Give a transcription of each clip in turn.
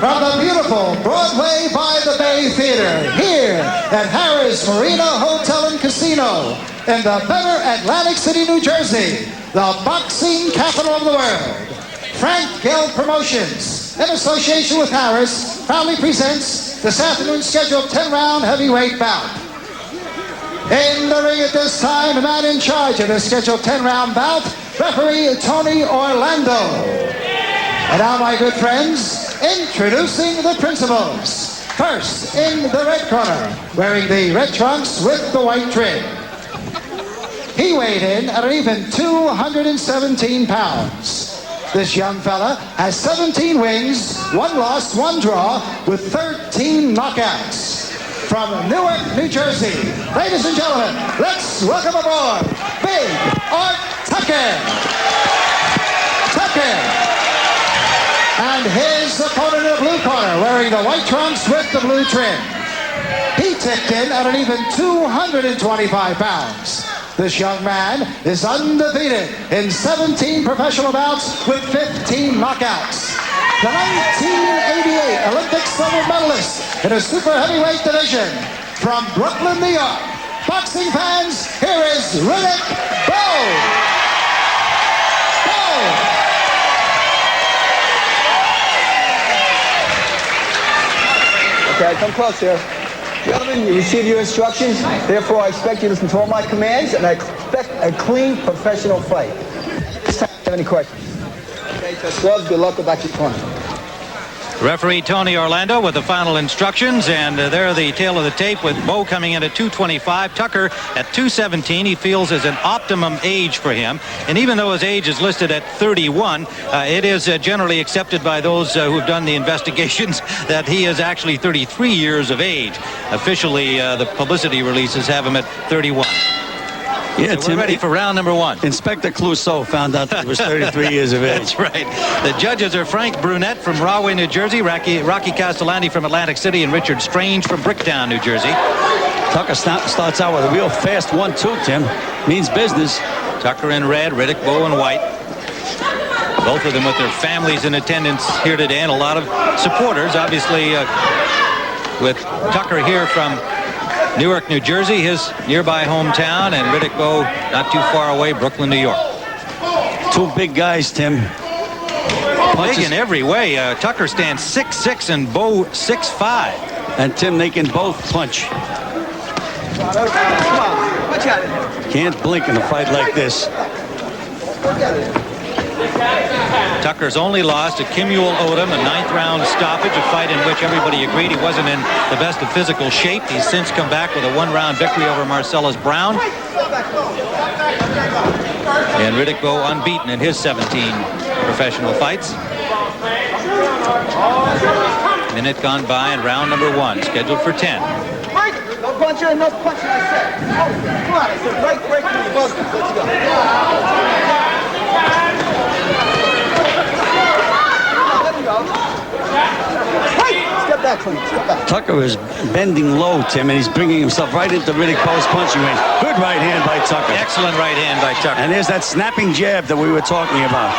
from the beautiful Broadway by the Bay Theater, here at Harrah's Marina Hotel and Casino in the better Atlantic City, New Jersey, the boxing capital of the world. Frank Gill Promotions, in association with Harrah's, proudly presents this afternoon's scheduled 10-round heavyweight bout. In the ring at this time, the man in charge of this scheduled 10-round bout, referee Tony Orlando. And now, my good friends, introducing the principals. First, in the red corner, wearing the red trunks with the white trim. He weighed in at an even 217 pounds. This young fella has 17 wins, 1 loss, 1 draw, with 13 knockouts. From Newark, New Jersey, ladies and gentlemen, let's welcome aboard Big Art Tucker. And his opponent in the blue corner, wearing the white trunks with the blue trim. He tipped in at an even 225 pounds. This young man is undefeated in 17 professional bouts with 15 knockouts. The 1988 Olympic silver medalist in a super heavyweight division from Brooklyn, New York. Boxing fans, here is Riddick Bowe. Okay, come close here. Gentlemen, you received your instructions. Therefore, I expect you to listen to all my commands, and I expect a clean, professional fight. This time, do you have any questions? Okay, touch gloves. Good luck. Go back to your corner. Referee Tony Orlando with the final instructions, and there the tail of the tape with Bowe coming in at 225, Tucker at 217. He feels is an optimum age for him, and even though his age is listed at 31, it is generally accepted by those who've done the investigations that he is actually 33 years of age. Officially, the publicity releases have him at 31. Yeah, so Tim, we're ready for round number 1. Inspector Clouseau found out that he was 33 years of age. That's right. The judges are Frank Brunette from Rahway, New Jersey, Rocky Castellani from Atlantic City, and Richard Strange from Bricktown, New Jersey. Tucker starts out with a real fast 1-2, Tim. Means business. Tucker in red, Riddick, Bowe in white. Both of them with their families in attendance here today, and a lot of supporters, obviously, with Tucker here from Newark, New Jersey, his nearby hometown, and Riddick Bowe not too far away, Brooklyn, New York. 2 big guys, Tim. Big in every way. Tucker stands 6'6" and Bowe 6'5". And Tim, they can both punch. Can't blink in a fight like this. Tucker's only lost to Kimuel Odom, a 9th-round stoppage, a fight in which everybody agreed he wasn't in the best of physical shape. He's since come back with a 1-round victory over Marcellus Brown. And Riddick Bowe unbeaten in his 17 professional fights. Minute gone by in round number 1, scheduled for 10. Mike, no punching, no punching, I said. Come on, I said, right break, let's go. Step back, Clint. Step back. Tucker is bending low, Tim, and he's bringing himself right into Riddick Bowe's punching range. Good right hand by Tucker. Excellent right hand by Tucker. And there's that snapping jab that we were talking about.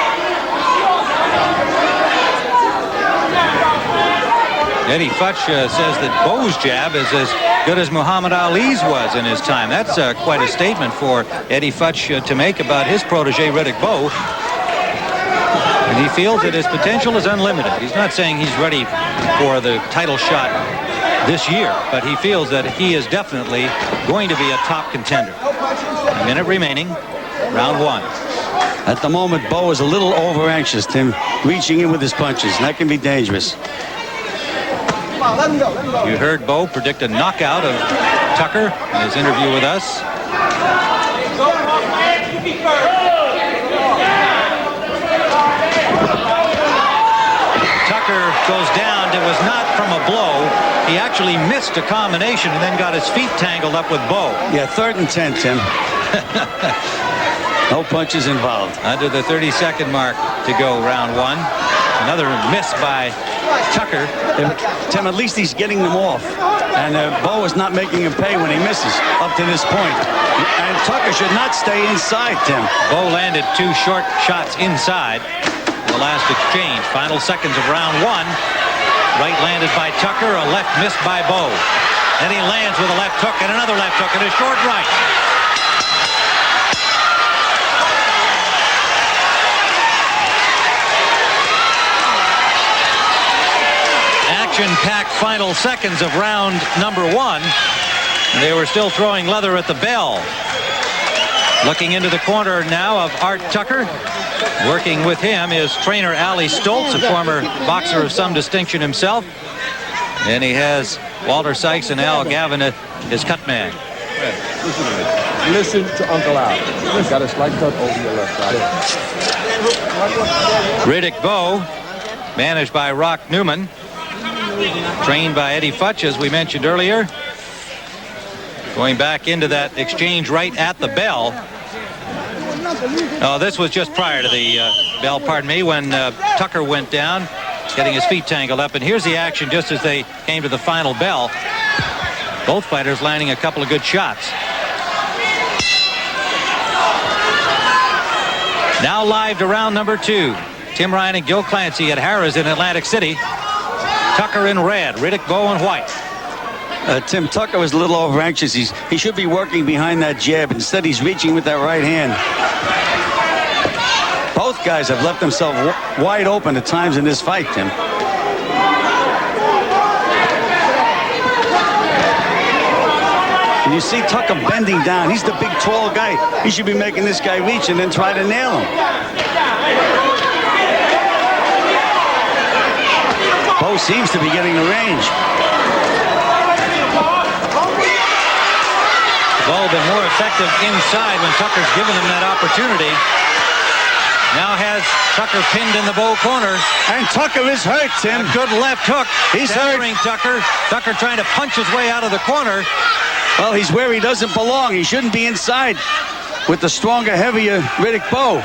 Eddie Futch says that Bowe's jab is as good as Muhammad Ali's was in his time. That's quite a statement for Eddie Futch to make about his protege, Riddick Bowe. And he feels that his potential is unlimited. He's not saying he's ready for the title shot this year, but he feels that he is definitely going to be a top contender. A minute remaining, round 1. At the moment, Bowe is a little over anxious, Tim, reaching in with his punches. And that can be dangerous. You heard Bowe predict a knockout of Tucker in his interview with us. Tucker goes down. It was not from a blow. He actually missed a combination and then got his feet tangled up with Bowe. Yeah, 3rd and 10, Tim. No punches involved. Under the 30-second mark to go, round 1. Another miss by Tucker. Tim, at least he's getting them off. And Bowe is not making him pay when he misses up to this point. And Tucker should not stay inside, Tim. Bowe landed 2 short shots inside in the last exchange. Final seconds of round 1. Right landed by Tucker, a left missed by Bowe. Then he lands with a left hook and another left hook and a short right. Action-packed final seconds of round number 1. They were still throwing leather at the bell. Looking into the corner now of Art Tucker. Working with him is trainer Ali Stoltz, a former boxer of some distinction himself. And he has Walter Sykes and Al Gavin at his cut man. Listen to Uncle Al. He's got a slight cut over your left side. Riddick Bowe, managed by Rock Newman. Trained by Eddie Futch, as we mentioned earlier. Going back into that exchange right at the bell. Oh, this was just prior to the bell, pardon me, when Tucker went down, getting his feet tangled up. And here's the action just as they came to the final bell. Both fighters landing a couple of good shots. Now live to round number 2. Tim Ryan and Gil Clancy at Harrah's in Atlantic City. Tucker in red, Riddick Bowe in white. Tim, Tucker was a little over anxious. He should be working behind that jab. Instead, he's reaching with that right hand. Both guys have left themselves wide open at times in this fight, Tim. And you see Tucker bending down. He's the big, tall guy. He should be making this guy reach and then try to nail him. Bowe seems to be getting the range. Bowe been more effective inside when Tucker's given him that opportunity. Now has Tucker pinned in the Bowe corner. And Tucker is hurt, Tim. A good left hook. He's centering Tucker. Tucker trying to punch his way out of the corner. Well, he's where he doesn't belong. He shouldn't be inside with the stronger, heavier Riddick Bowe.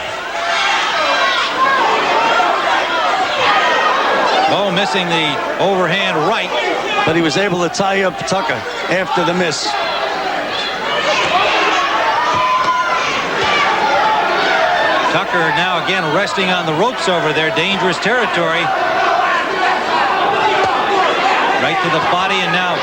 Bowe missing the overhand right. But he was able to tie up Tucker after the miss. Tucker now again resting on the ropes over there. Dangerous territory. Right to the body, and now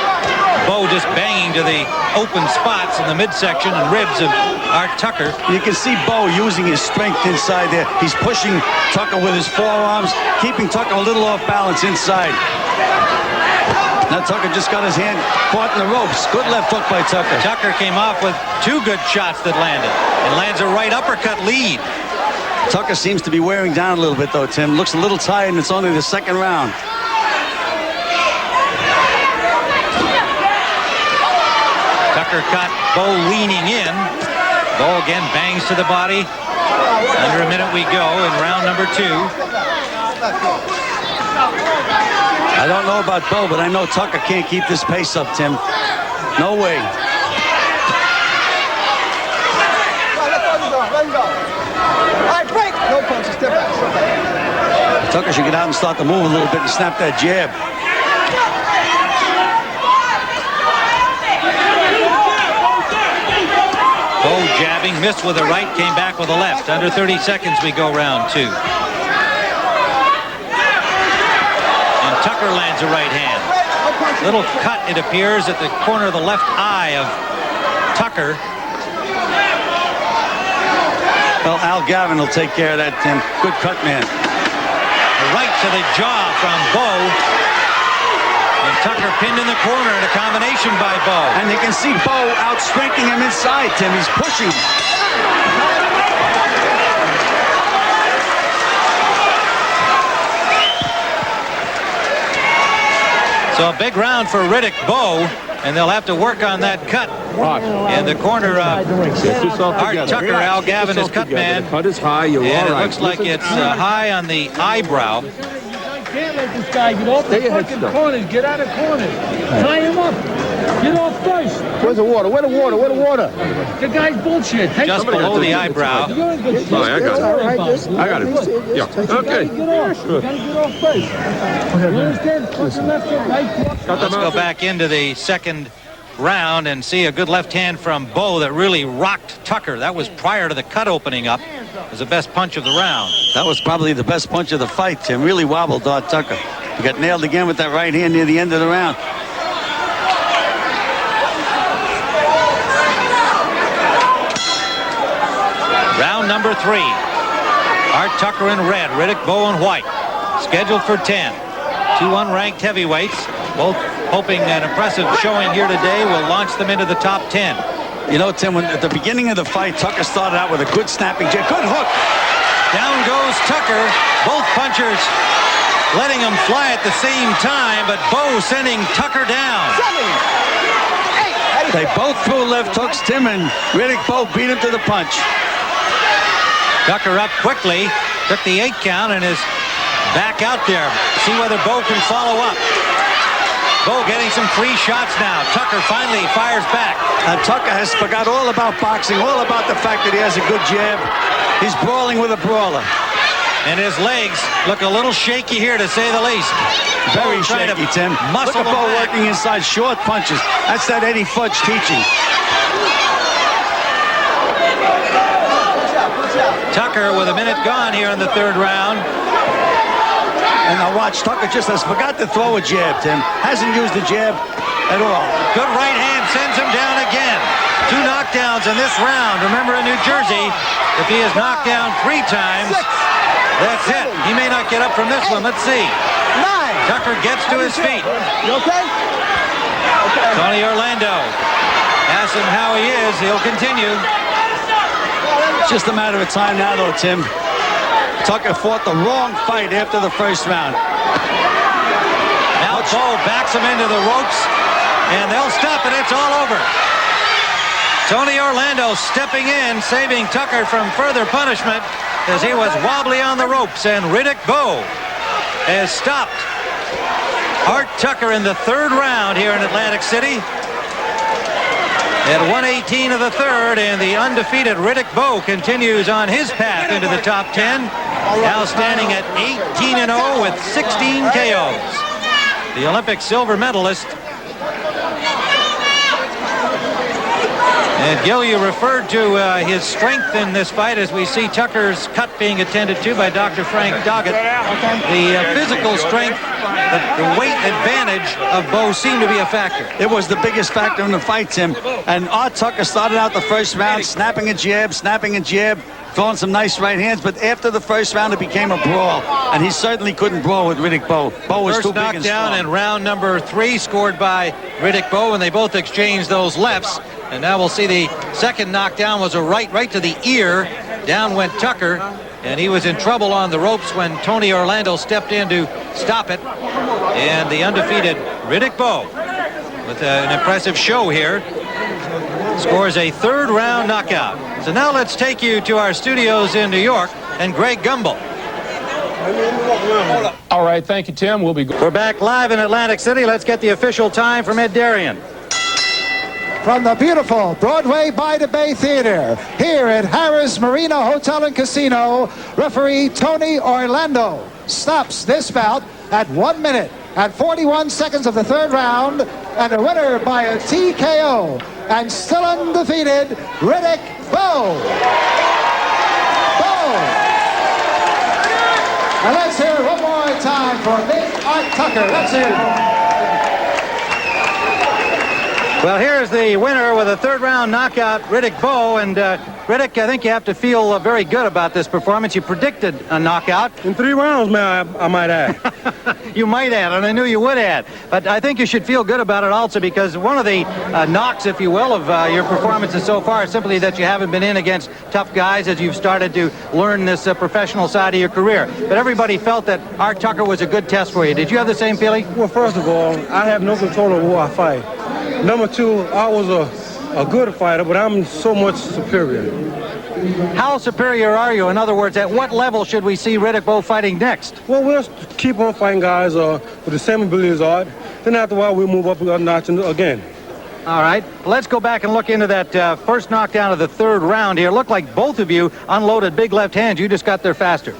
Bowe just banging to the open spots in the midsection and ribs of Art Tucker. You can see Bowe using his strength inside there. He's pushing Tucker with his forearms, keeping Tucker a little off balance inside. Now Tucker just got his hand caught in the ropes. Good left hook by Tucker. Tucker came off with 2 good shots that landed and lands a right uppercut lead. Tucker seems to be wearing down a little bit, though, Tim. Looks a little tired, and it's only the second round. Tucker caught Bowe leaning in. Bowe again bangs to the body. Under a minute we go in round number 2. I don't know about Bowe, but I know Tucker can't keep this pace up, Tim. No way. No punches, step back, step back. Tucker should get out and start to move a little bit and snap that jab. Bowe jabbing, missed with a right, came back with a left. Under 30 seconds we go round 2. And Tucker lands a right hand. Little cut, it appears, at the corner of the left eye of Tucker. Well, Al Gavin will take care of that, Tim. Good cut, man. A right to the jaw from Bowe. And Tucker pinned in the corner in a combination by Bowe. And you can see Bowe out-strengthening him inside, Tim. He's pushing. So a big round for Riddick Bowe, and they'll have to work on that cut. In the corner of Art Tucker, Al Gavin is cut man. The cut is high, you're all And it right. looks like it's high on the eyebrow. Can't let this guy get off the fucking corners. Get out of corners. Tie him up. Get off first. Where's the water? Where the water? Where the water? The guy's bullshit. Take Just below the eyebrow. You're in good shape. Oh, I got it. I got it. Yeah. Okay. You gotta get off first. You understand? Fucking left and right. Let's go back into the second round and see a good left hand from Bowe that really rocked Tucker. That was prior to the cut opening up. It was the best punch of the round. That was probably the best punch of the fight, Tim. Really wobbled Art Tucker. He got nailed again with that right hand near the end of the round. Round number 3. Art Tucker in red, Riddick Bowe in white. Scheduled for 10. 2 unranked heavyweights, both hoping an impressive showing here today will launch them into the top 10. You know, Tim, at the beginning of the fight, Tucker started out with a good snapping jab. Good hook. Down goes Tucker. Both punchers letting him fly at the same time, but Bowe sending Tucker down. 7, 8. They both threw left hooks, Tim, and Riddick Bowe beat him to the punch. Tucker up quickly, took the 8 count and is back out there. See whether Bowe can follow up. Bowe getting some free shots now. Tucker finally fires back. And Tucker has forgot all about boxing, all about the fact that he has a good jab. He's brawling with a brawler. And his legs look a little shaky here, to say the least. Very Bowe trying to shaky, Tim. muscle Look at him Bowe back. working inside short punches. That's that Eddie Fudge teaching. Tucker with a minute gone here in the 3rd round. And now watch, Tucker just has forgot to throw a jab, Tim. Hasn't used the jab at all. Good right hand sends him down again. 2 knockdowns in this round. Remember, in New Jersey, if he is knocked down 3 times, that's it. He may not get up from this one. Let's see. 9. Tucker gets to his feet. You okay? Tony Orlando asks him how he is. He'll continue. It's just a matter of time now, though, Tim. Tucker fought the wrong fight after the 1st round. Now Bowe backs him into the ropes, and they'll stop it. It's all over. Tony Orlando stepping in, saving Tucker from further punishment as he was wobbly on the ropes, and Riddick Bowe has stopped Art Tucker in the 3rd round here in Atlantic City. At 118 of the 3rd, and the undefeated Riddick Bowe continues on his path into the top 10. Now standing at 18-0 with 16 KOs. The Olympic silver medalist. And Gil, you referred to his strength in this fight as we see Tucker's cut being attended to by Dr. Frank Doggett. The physical strength, the weight advantage of Bowe seemed to be a factor. It was the biggest factor in the fight, Tim. And Art Tucker started out the 1st round snapping a jab, throwing some nice right hands, but after the 1st round it became a brawl, and he certainly couldn't brawl with Riddick Bowe. Bowe was too big and strong. First knockdown in round number 3 scored by Riddick Bowe, and they both exchanged those lefts. And now we'll see the 2nd knockdown was a right to the ear. Down went Tucker, and he was in trouble on the ropes when Tony Orlando stepped in to stop it. And the undefeated Riddick Bowe, with an impressive show here, scores a 3rd round knockout. So now let's take you to our studios in New York and Greg Gumbel. All right, thank you, Tim. We'll be good. We're back live in Atlantic City. Let's get the official time from Ed Darien. From the beautiful Broadway by the Bay Theater, here at Harrah's Marina Hotel and Casino, referee Tony Orlando stops this bout at 1 minute and 41 seconds of the 3rd round, and a winner by a TKO, and still undefeated, Riddick Bowe. And let's hear it one more time for Big Art Tucker. Let's hear it. Well, here's the winner with a 3rd round knockout, Riddick Bowe. And Riddick, I think you have to feel very good about this performance. You predicted a knockout. In 3 rounds, man, I might add. You might add, and I knew you would add. But I think you should feel good about it also, because one of the knocks, if you will, of your performances so far is simply that you haven't been in against tough guys as you've started to learn this professional side of your career. But everybody felt that Art Tucker was a good test for you. Did you have the same feeling? Well, first of all, I have no control over who I fight. Number 2, I was a good fighter, but I'm so much superior. How superior are you? In other words, at what level should we see Riddick Bowe fighting next? Well, we'll keep on fighting guys with the same ability as Art. Then after a while, we'll move up a notch again. All right. Let's go back and look into that first knockdown of the 3rd round here. Looked like both of you unloaded big left hands. You just got there faster.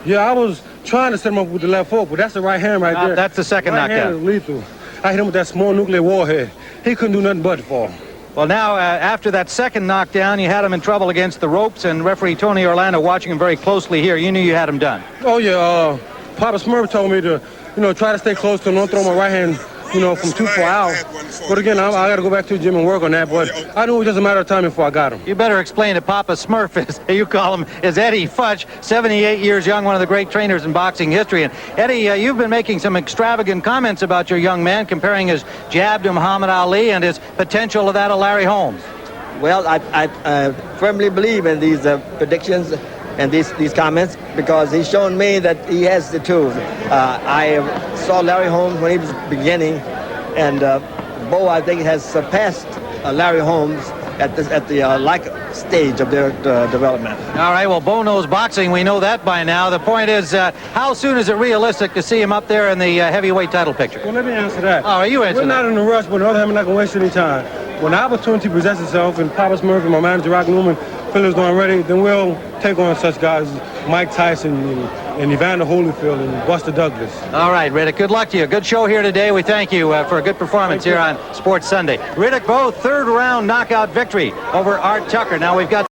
Yeah, I was trying to set him up with the left hook, but that's the right hand right there. That's the second right knockdown. Hand is lethal. I hit him with that small nuclear warhead. He couldn't do nothing but fall. Well, now, after that second knockdown, you had him in trouble against the ropes, and referee Tony Orlando watching him very closely here. You knew you had him done. Oh, yeah. Papa Smurf told me to try to stay close to him, don't throw my right hand, from too far out. But again, I got to go back to the gym and work on that. But I knew it was just a matter of time before I got him. You better explain to Papa Smurf, as you call him, is Eddie Futch, 78 years young, one of the great trainers in boxing history. And Eddie, you've been making some extravagant comments about your young man, comparing his jab to Muhammad Ali and his potential of that of Larry Holmes. Well, I firmly believe in these predictions and these comments because he's shown me that he has the tools. I saw Larry Holmes when he was beginning, and Bowe, I think, has surpassed Larry Holmes at the like stage of their development. All right, well, Bowe knows boxing. We know that by now. The point is, how soon is it realistic to see him up there in the heavyweight title picture? Well, let me answer that. Oh, you answer We're that. not in a rush, but on the other hand, we're not going to waste any time. When the opportunity presents itself and Papa Smurf and my manager, Rock Newman, feel it's going ready, then we'll take on such guys as Mike Tyson and Evander Holyfield and Buster Douglas. All right, Riddick, good luck to you. Good show here today. We thank you for a good performance here on Sports Sunday. Riddick Bowe, third round knockout victory over Art Tucker. Now we've got